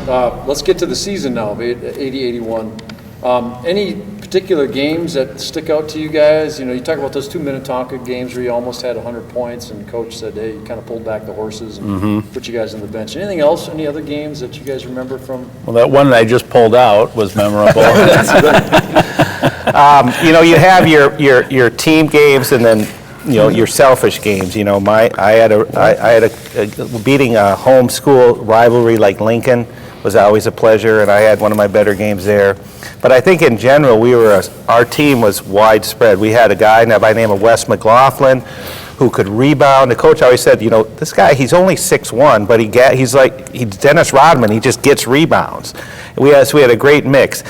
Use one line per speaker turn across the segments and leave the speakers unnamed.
let's get to the season now of 80-81. Any particular games that stick out to you guys? You know, you talk about those 2 Minnetonka games where you almost had 100 points and coach said, hey, you kind of pulled back the horses and put you guys on the bench. Anything else, any other games that you guys remember from?
Well, that one that I just pulled out was memorable. You know, you have your team games and then, you know, your selfish games. You know, I had a beating a home school rivalry like Lincoln was always a pleasure, and I had one of my better games there. But I think in general, our team was widespread. We had a guy by the name of Wes McLaughlin who could rebound. The coach always said, you know, this guy, he's only 6'1", but he's Dennis Rodman. He just gets rebounds. We had a great mix.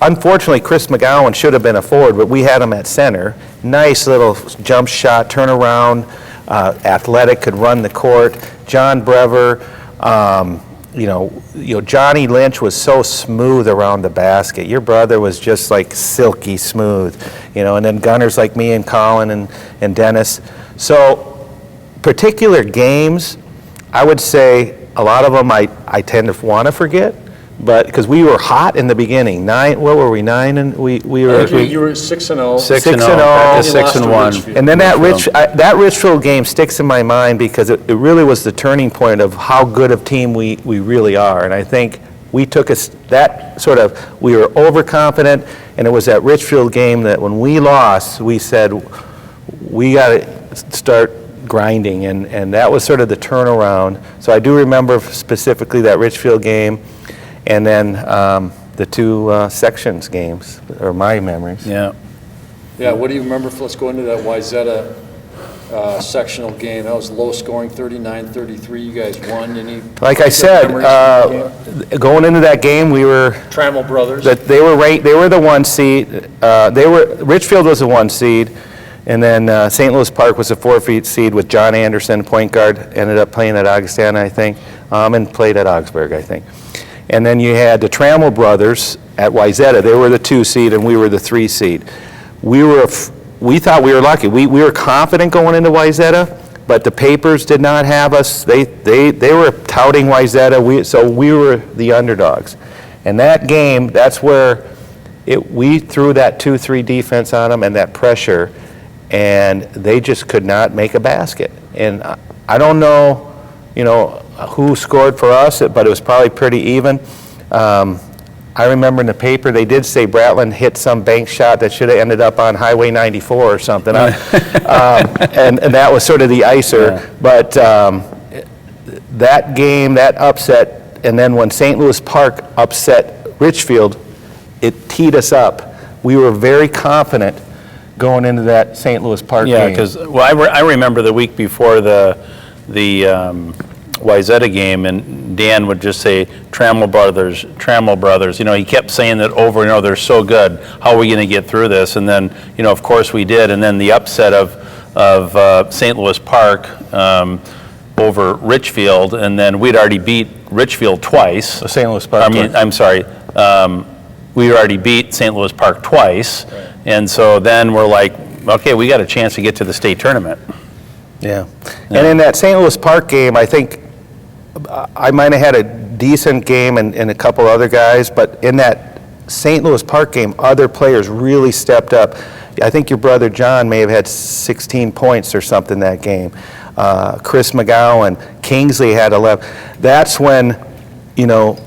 Unfortunately, Chris McGowan should have been a forward, but we had him at center. Nice little jump shot, turnaround, athletic, could run the court. John Brever, you know, Johnny Lynch was so smooth around the basket. Your brother was just like silky smooth, you know, and then gunners like me and Colin and Dennis. So particular games, I would say a lot of them I tend to want to forget, but because we were hot in the beginning. What were we, 9? And we were.
You were 6-0.
6-1. And then that Richfield game sticks in my mind because it really was the turning point of how good of team we really are. And I think we took we were overconfident, and it was that Richfield game that when we lost, we said, we got to start grinding. And that was sort of the turnaround. So I do remember specifically that Richfield game. And then the 2 sections games are my memories.
Yeah. Yeah, what do you remember? Let's go into that Wayzata sectional game. That was low scoring, 39-33. You guys won.
Like I said, going into that game, we were
Trammell brothers.
They were the 1 seed. Richfield was the 1 seed, and then St. Louis Park was a 4 seed with John Anderson, point guard. Ended up playing at Augustana, I think, and played at Augsburg, I think. And then you had the Trammell brothers at Wayzata. They were the 2 seed, and we were the 3 seed. We thought we were lucky. We were confident going into Wayzata, but the papers did not have us. They were touting Wayzata, so we were the underdogs. And that game, that's where we threw that 2-3 defense on them and that pressure, and they just could not make a basket. And I don't know, you know, who scored for us, but it was probably pretty even. I remember in the paper they did say Brattland hit some bank shot that should have ended up on Highway 94 or something. And that was sort of the icer. Yeah. But that game, that upset, and then when St. Louis Park upset Richfield, it teed us up. We were very confident going into that St. Louis Park game.
Yeah, because I remember the week before the Wayzata game, and Dan would just say, Trammell brothers. You know, he kept saying that over and over, they're so good. How are we going to get through this? And then, you know, of course we did. And then the upset of St. Louis Park over Richfield, and then we'd already beat Richfield twice.
The St. Louis Park.
I'm sorry. We already beat St. Louis Park twice. Right. And so then we're like, okay, we got a chance to get to the state tournament.
Yeah. And in that St. Louis Park game, I think I might have had a decent game and a couple other guys, but in that St. Louis Park game, other players really stepped up. I think your brother John may have had 16 points or something that game. Chris McGowan, Kingsley had 11. That's when, you know,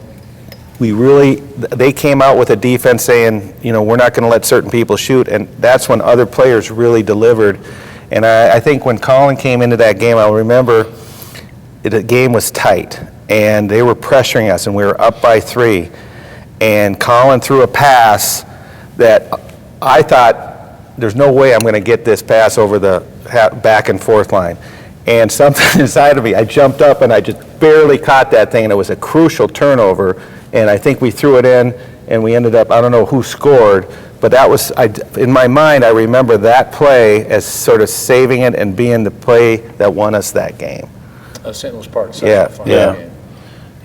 they came out with a defense saying, you know, we're not going to let certain people shoot, and that's when other players really delivered. And I think when Colin came into that game, I'll remember the game was tight, and they were pressuring us, and we were up by 3. And Colin threw a pass that I thought, there's no way I'm going to get this pass over the back and forth line. And something inside of me, I jumped up, and I just barely caught that thing, and it was a crucial turnover. And I think we threw it in, and we ended up, I don't know who scored, but that was, in my mind, I remember that play as sort of saving it and being the play that won us that game.
St. Louis Park.
Yeah.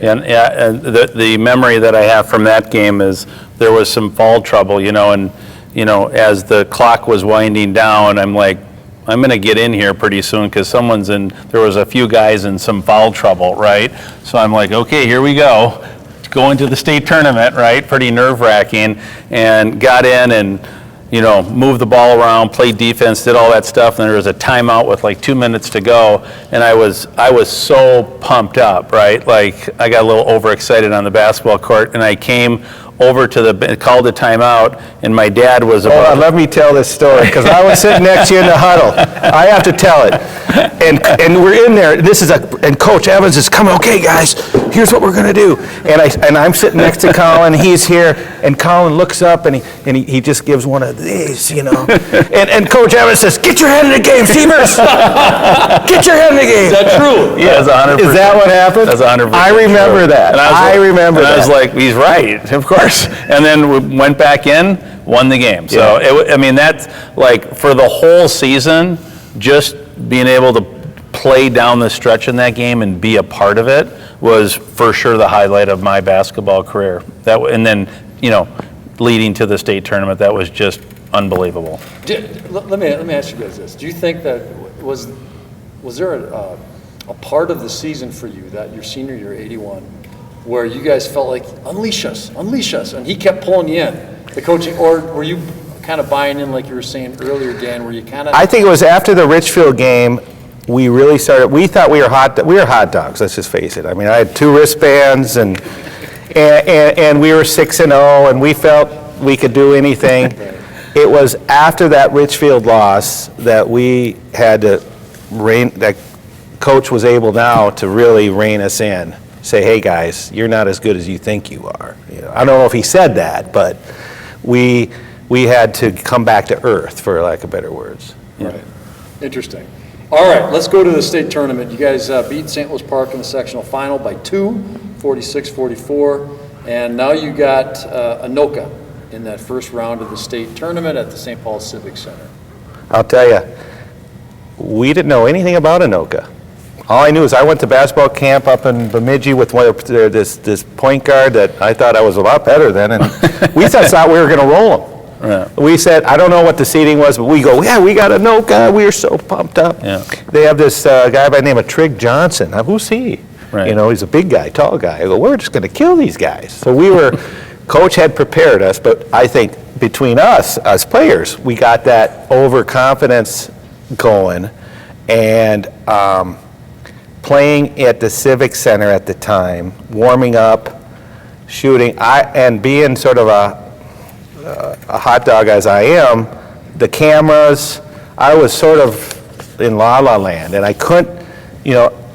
And the memory that I have from that game is there was some foul trouble, you know, and, you know, as the clock was winding down, I'm like, I'm going to get in here pretty soon because there was a few guys in some foul trouble, right? So I'm like, okay, here we go. going to the state tournament, right? Pretty nerve-wracking, and got in and, moved the ball around, played defense, did all that stuff, and there was a timeout with like 2 minutes to go, and I was so pumped up, right? Like, I got a little overexcited on the basketball court, and I came over to called a timeout, and my dad was about...
Let me tell this story, because I was sitting next to you in the huddle. I have to tell it. And we're in there, and Coach Evans is coming, okay, guys, here's what we're going to do. And I'm sitting next to Colin, he's here, and Colin looks up, and he just gives one of these, And Coach Evans says, get your head in the game, Sievers! Get your head in the game!
Is that true?
Yeah, that's 100%.
Is that what happened?
That's 100%.
I remember that. I remember that.
I was like, he's right, of course. And then we went back in, won the game. So, that's like for the whole season, just being able to play down the stretch in that game and be a part of it was for sure the highlight of my basketball career. And then, leading to the state tournament, that was just unbelievable.
Let me ask you guys this. Do you think that was there a part of the season for you, that your senior year, 81, where you guys felt like, unleash us, and he kept pulling you in, the coaching, or were you kind of buying in like you were saying earlier, Dan, where you kind of...
I think it was after the Richfield game, we really started, we thought we were hot dogs, let's just face it. I mean, I had 2 wristbands, and we were 6-0, and we felt we could do anything. It was after that Richfield loss that we had to that Coach was able now to really rein us in. Say, hey guys, you're not as good as you think you are. I don't know if he said that, but we had to come back to earth, for lack of better words.
Right. Interesting. All right, let's go to the state tournament. You guys beat St. Louis Park in the sectional final by 2, 46-44, and now you got Anoka in that first round of the state tournament at the St. Paul Civic Center.
I'll tell you, we didn't know anything about Anoka. All I knew is I went to basketball camp up in Bemidji with this point guard that I thought I was a lot better than, and we thought we were going to roll him.
Yeah.
We said, I don't know what the seating was, but we go, yeah, we got Anoka. We were so pumped up.
Yeah.
They have this guy by the name of Trig Johnson. Now, who's he?
Right.
He's a big guy, tall guy. I go, we're just going to kill these guys. So Coach had prepared us, but I think between us, as players, we got that overconfidence going, and playing at the Civic Center at the time, warming up, shooting, and being sort of a hot dog as I am, the cameras, I was sort of in la-la land, and I couldn't,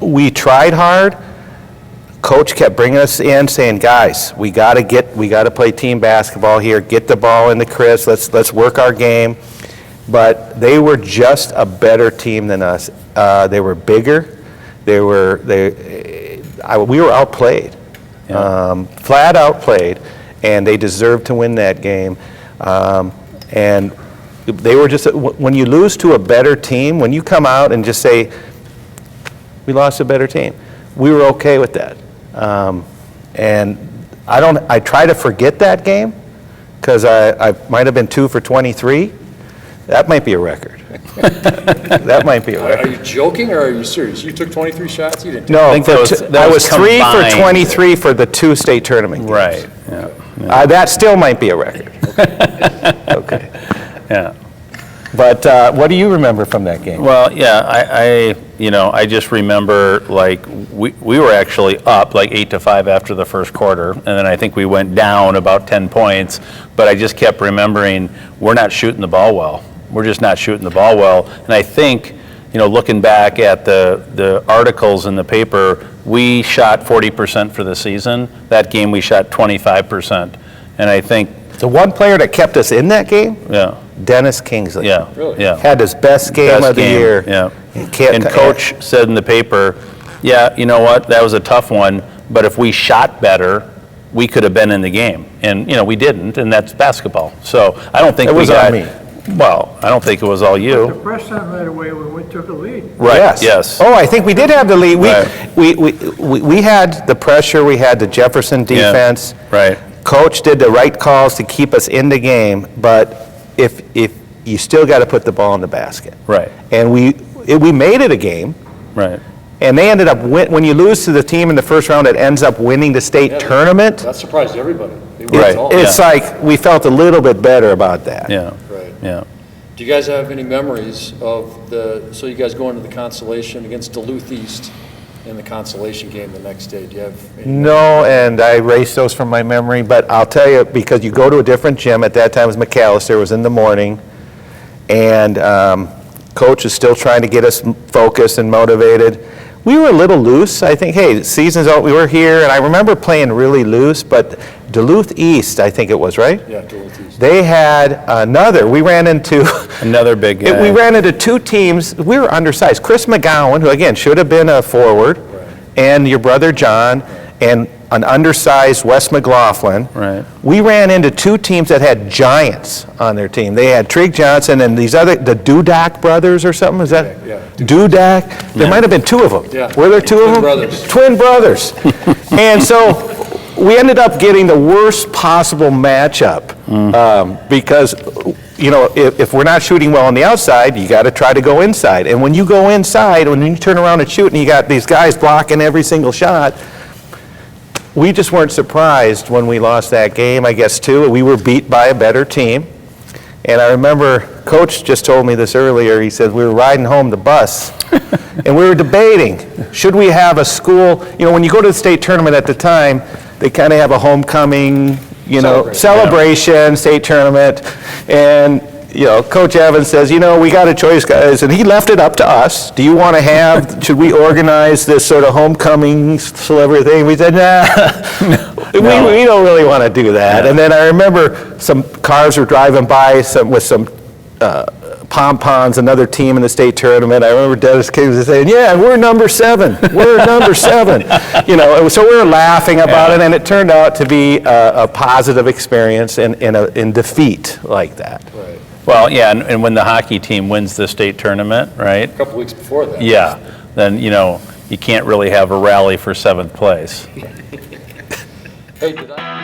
we tried hard. Coach kept bringing us in saying, guys, we got to play team basketball here, get the ball in the Chris, let's work our game. But they were just a better team than us. They were bigger. We were outplayed, flat outplayed, and they deserved to win that game. And they were just, when you lose to a better team, when you come out and just say, we lost to a better team, we were okay with that. And I try to forget that game, because I might have been 2 for 23. That might be a record. That might be a record.
Are you joking or are you serious? You took 23 shots? You didn't.
No,
I think
I was 3 for
combined.
23 for the 2 state tournament games.
Right. Yeah.
That still might be a record. Okay.
Yeah.
But what do you remember from that game?
Well, yeah, I just remember, like, we were actually up like 8-5 after the first quarter, and then I think we went down about 10 points, but I just kept remembering we're not shooting the ball well. We're just not shooting the ball well. And I think, looking back at the articles in the paper, we shot 40% for the season. That game we shot 25%. And I think...
The one player that kept us in that game?
Yeah.
Dennis Kingsley.
Yeah.
Really?
Yeah.
Had his best game of the year.
Yeah.
And
Coach said in the paper, yeah, you know what, that was a tough one, but if we shot better, we could have been in the game. And, we didn't, and that's basketball. So I don't think
It was on me.
Well, I don't think it was all
The
you.
press on right away when we took a lead.
Right, yes.
Oh, I think we did have the lead.
Right.
We had the pressure, we had the Jefferson defense.
Right.
Coach did the right calls to keep us in the game, but if you still got to put the ball in the basket.
Right.
And we made it a game,
Right.
And they ended up, when you lose to the team in the first round that ends up winning the state
Yeah,
tournament,
That surprised everybody. They won
Right.
it all.
it's like, we felt a little bit better about that.
Yeah,
Right.
yeah.
Do you guys have any memories of so you guys go into the consolation against Duluth East in the consolation game the next day? Do you have any?
No, and I erased those from my memory, but I'll tell you, because you go to a different gym, at that time it was McAllister, it was in the morning, and coach is still trying to get us focused and motivated. We were a little loose, I think, hey, the season's out, we were here, and I remember playing really loose, but Duluth East, I think it was, right?
Yeah, Duluth East.
They had we ran into,
Another big guy.
we ran into two teams, we were undersized. Chris McGowan, who again should have been a forward, and your brother John, and an undersized Wes McLaughlin.
Right.
We ran into two teams that had giants on their team. They had Trig Johnson and these other, the Dudak brothers or something, is that?
Yeah.
Dudak? There might have been two of them.
Yeah.
Were there two of them?
Brothers.
Twin brothers. And so we ended up getting the worst possible matchup because, you know, if we're not shooting well on the outside, you got to try to go inside. And when you go inside, when you turn around and shoot and you got these guys blocking every single shot, we just weren't surprised when we lost that game, I guess, too. We were beat by a better team. And I remember Coach just told me this earlier. He said we were riding home the bus, and we were debating, should we have a school, you know, when you go to the state tournament at the time, they kind of have a homecoming, you know, celebration, state tournament. And, you know, Coach Evans says, you know, we got a choice, guys. And he left it up to us. Do you want to have, should we organize this sort of homecoming celebrity thing? We said, nah. We don't really want to do that. And then I remember some cars were driving by with some pom-poms, another team in the state tournament. I remember Dennis King was saying, yeah, we're number 7. We're number 7. You know, so we were laughing about it, and it turned out to be a positive experience in defeat like that.
Right.
Well, yeah, and when the hockey team wins the state tournament, right?
A couple weeks before that.
Yeah, then, you know, you can't really have a rally for 7th place.
Hey, did I?